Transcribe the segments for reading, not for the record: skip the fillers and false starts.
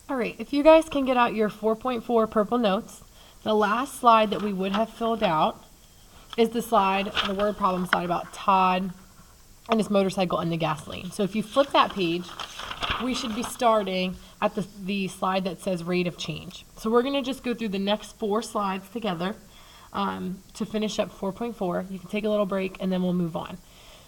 All right, if you guys can get out your 4.4 purple notes, the last slide that we would have filled out is the word problem slide about Todd and his motorcycle and the gasoline. So if you flip that page, we should be starting at the slide that says rate of change. So we're going to just go through the next 4 slides together to finish up 4.4. You can take a little break and then we'll move on.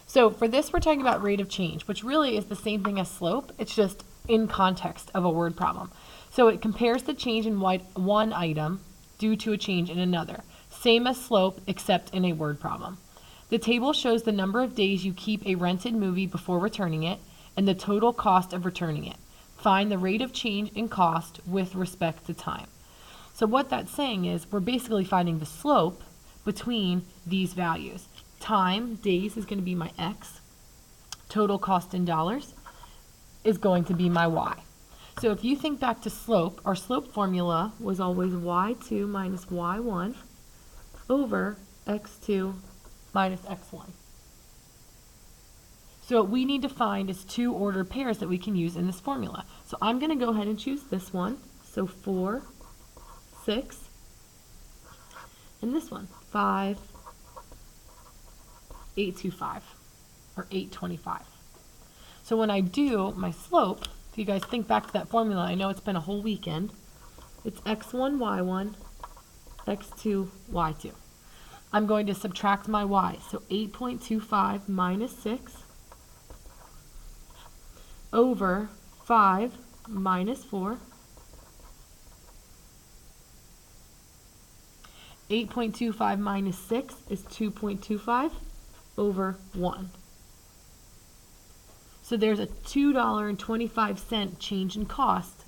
So for this, we're talking about rate of change, which really is the same thing as slope. It's just in context of a word problem. So it compares the change in one item due to a change in another. Same as slope, except in a word problem. The table shows the number of days you keep a rented movie before returning it and the total cost of returning it. Find the rate of change in cost with respect to time. So what that's saying is we're basically finding the slope between these values. Time, days, is going to be my x. Total cost in dollars is going to be my y. So if you think back to slope, our slope formula was always y2 minus y1 over x2 minus x1. So what we need to find is 2 ordered pairs that we can use in this formula. So I'm going to go ahead and choose this one. So 4, 6, and this one, 5, 825, or 825. So when I do my slope, if you guys think back to that formula, I know it's been a whole weekend. It's x1, y1, x2, y2. I'm going to subtract my y. So 8.25 minus 6 over 5 minus 4. 8.25 minus 6 is 2.25 over 1. So there's a $2.25 change in cost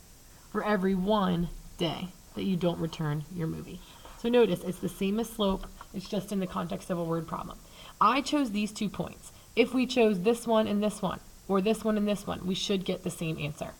for every 1 day that you don't return your movie. So notice it's the same as slope, it's just in the context of a word problem. I chose these 2 points. If we chose this one and this one, or this one and this one, we should get the same answer.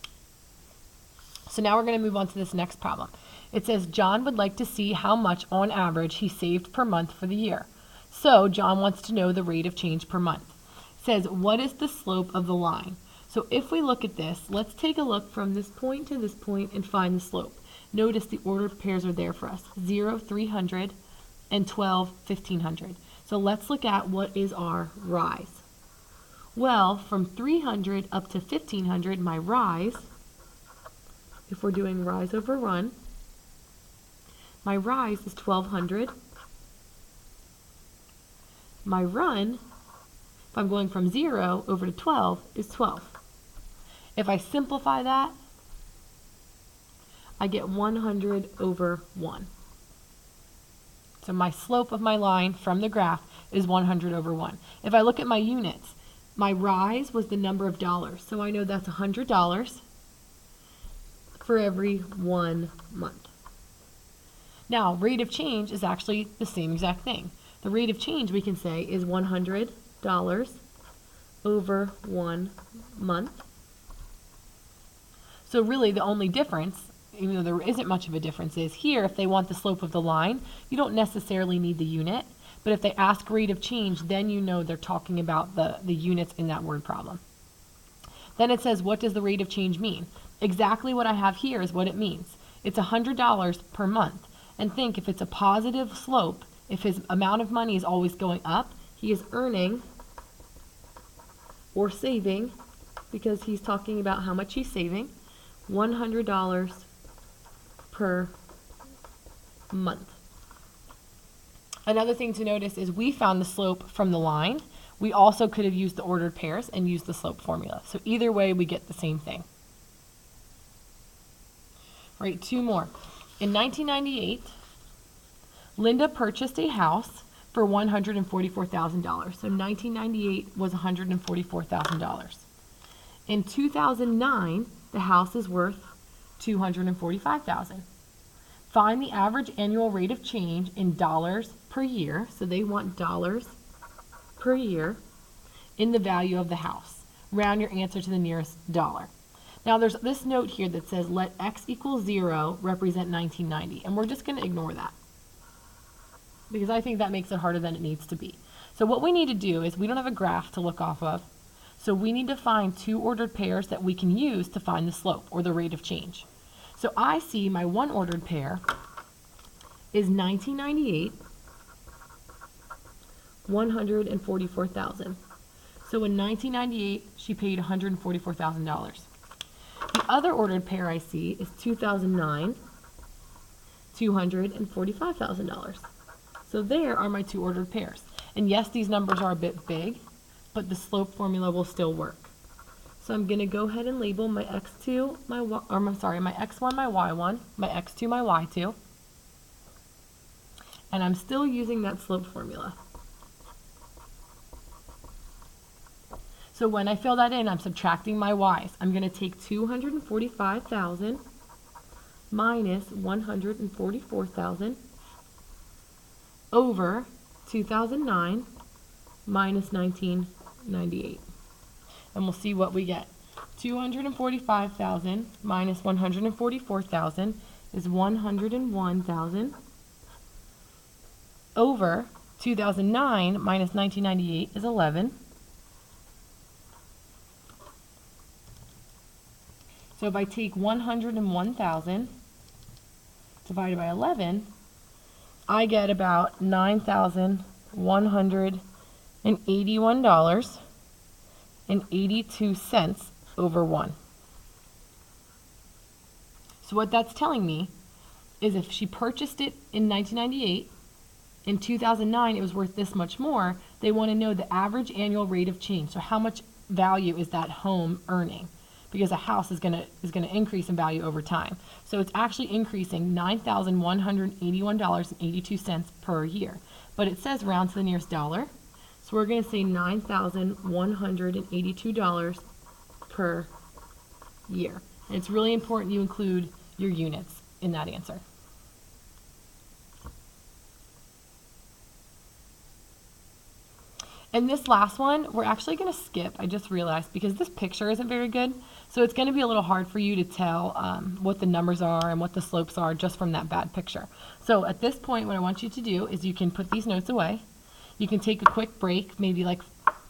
So now we're going to move on to this next problem. It says John would like to see how much on average he saved per month for the year. So John wants to know the rate of change per month. It says, what is the slope of the line? So if we look at this, let's take a look from this point to this point and find the slope. Notice the ordered pairs are there for us. 0, 300, and 12, 1500. So let's look at what is our rise. Well, from 300 up to 1500, my rise, if we're doing rise over run, my rise is 1200. My run, if I'm going from 0 over to 12, is 12. If I simplify that, I get 100 over 1. So my slope of my line from the graph is 100 over 1. If I look at my units, my rise was the number of dollars. So I know that's $100 for every 1 month. Now, rate of change is actually the same exact thing. The rate of change, we can say, is $100 over 1 month. So really the only difference, even though there isn't much of a difference, is here if they want the slope of the line, you don't necessarily need the unit. But if they ask rate of change, then you know they're talking about the units in that word problem. Then it says, what does the rate of change mean? Exactly what I have here is what it means. It's $100 per month. And think, if it's a positive slope, if his amount of money is always going up, he is earning or saving, because he's talking about how much he's saving, $100 per month. Another thing to notice is we found the slope from the line. We also could have used the ordered pairs and used the slope formula. So either way, we get the same thing. All right, 2 more. In 1998, Linda purchased a house for $144,000. So 1998 was $144,000. In 2009, the house is worth $245,000. Find the average annual rate of change in dollars per year. So they want dollars per year in the value of the house. Round your answer to the nearest dollar. Now there's this note here that says let x equal 0 represent 1990. And we're just going to ignore that, because I think that makes it harder than it needs to be. So what we need to do is we don't have a graph to look off of. So we need to find 2 ordered pairs that we can use to find the slope or the rate of change. So I see my one ordered pair is $19.98, $144,000. So in 1998, she paid $144,000. The other ordered pair I see is 2009, $245,000. So there are my two ordered pairs. And yes, these numbers are a bit big, but the slope formula will still work. So I'm going to go ahead and label my x2, my x1, my y1, my x2, my y2. And I'm still using that slope formula. So when I fill that in, I'm subtracting my y's. I'm going to take 245,000 minus 144,000 over 2009 minus 1998. And we'll see what we get. 245,000 minus 144,000 is 101,000 over 2009 minus 1998 is 11. So if I take 101,000 divided by 11, I get about $9,181.82 over 1. So what that's telling me is if she purchased it in 1998, in 2009 it was worth this much more, they want to know the average annual rate of change. So how much value is that home earning? Because a house is going to increase in value over time. So it's actually increasing $9,181.82 per year. But it says round to the nearest dollar. So we're going to say $9,182 per year. And it's really important you include your units in that answer. And this last one, we're actually going to skip, I just realized, because this picture isn't very good. So it's going to be a little hard for you to tell what the numbers are and what the slopes are just from that bad picture. So at this point, what I want you to do is you can put these notes away. You can take a quick break, maybe like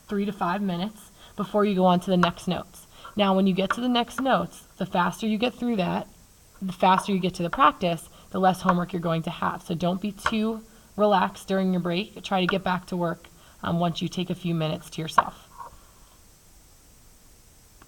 3 to 5 minutes before you go on to the next notes. Now, when you get to the next notes, the faster you get through that, the faster you get to the practice, the less homework you're going to have. So don't be too relaxed during your break. Try to get back to work once you take a few minutes to yourself.